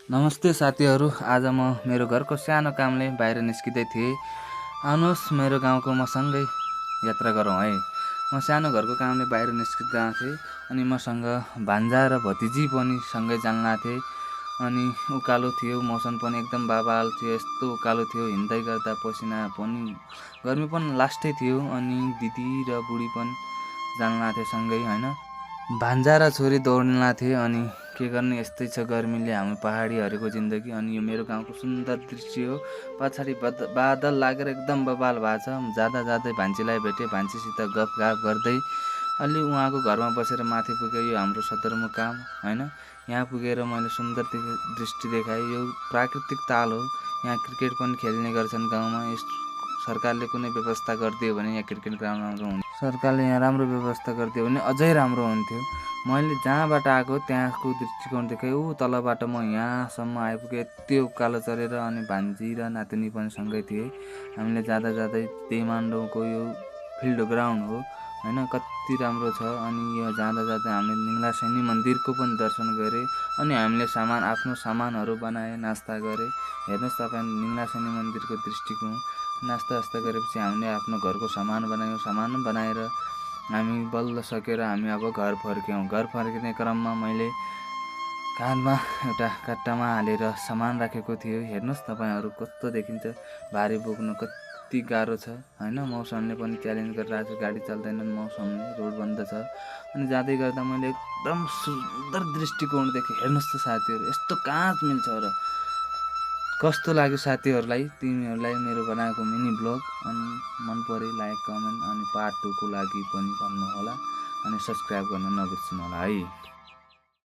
नमस्ते साथीहरू। आज म मेरो घरको सानो कामले बाहिर निस्किँदै थिएँ। आउनुहोस् मेरो गाउँको मसँगै यात्रा गरौँ है। म सानो घरको कामले बाहिर निस्किँदा थिएँ अनि मसँग भान्जा र भतिजी पनि सँगै जान थिए। अनि उकालो थियो, मौसम पनि एकदम बाबाल थियो, यस्तो उकालो थियो, हिँड्दै गर्दा पसिना पनि, गर्मी पनि लास्टै थियो। अनि दिदी र बुढी पनि जान थिए सँगै होइन। भान्जा र छोरी दौडिन थिए। अनि के गर्ने, यस्तै छ गर्मीले हाम्रो पहाडीहरूको जिन्दगी। अनि यो मेरो गाउँको सुन्दर दृश्य हो। पछाडि बादल लागेर एकदम बबाल भएको छ। जाँदा जाँदै भान्जीलाई भेटेँ, भान्जीसित गफगाफ गर्दै अलि उहाँको घरमा बसेर माथि पुगेँ। यो हाम्रो सदरमुकाम होइन। यहाँ पुगेर मैले सुन्दर दृष्टि देखाएँ। यो प्राकृतिक ताल हो। यहाँ क्रिकेट पनि खेल्ने गर्छन् गाउँमा। सरकारले कुनै व्यवस्था गरिदियो भने यहाँ क्रिकेट ग्राउन्ड राम्रो हुन्छ। सरकारले यहाँ राम्रो व्यवस्था गरिदियो भने अझै राम्रो हुन्थ्यो। मैले जहाँबाट आएको त्यहाँको दृष्टिकोण देखेँ। तलबाट म यहाँसम्म आइपुगेँ, यति उकालो चढेर। अनि भान्जी र नातिनी पनि सँगै थिए। हामीले जाँदा जाँदै देमान्डोको यो फिल्ड ग्राउन्ड हो होइन, कति राम्रो छ। अनि यो जाँदा जाँदै हामीले निङ्लासेनी मन्दिरको पनि दर्शन गरे। अनि हामीले आफ्नो सामानहरू बनाए, नास्ता गरे। हेर्नुहोस् तपाईँ, निङ्लासेनी मन्दिरको दृष्टिकोण। नास्ता गरेपछि हामीले आफ्नो घरको सामान बनायौँ। सामान बनाएर हामी बल्ल सकेर हामी अब घर फर्क्यौँ। घर फर्किने क्रममा मैले काँधमा एउटा कट्टामा हालेर सामान राखेको थियो। हेर्नुहोस् तपाईँहरू, कस्तो देखिन्छ, भारी बोक्नु कति गाह्रो छ होइन। मौसमले पनि च्यालेन्ज गरिरहेको छ, गाडी चल्दैनन्, मौसमले रोड बन्द छ। अनि जाँदै गर्दा मैले एकदम सुन्दर दृष्टिकोण देखेँ। हेर्नुहोस् त साथीहरू, यस्तो कहाँ मिल्छ र। कस्तो लाग्यो साथीहरूलाई, तिमीहरूलाई मेरो बनाएको मिनी ब्लग? अनि मन पऱ्यो लाइक, कमेन्ट अनि पार्ट 2 को लागि पनि भन्नुहोला। अनि सब्सक्राइब गर्न नबिर्सनु होला है।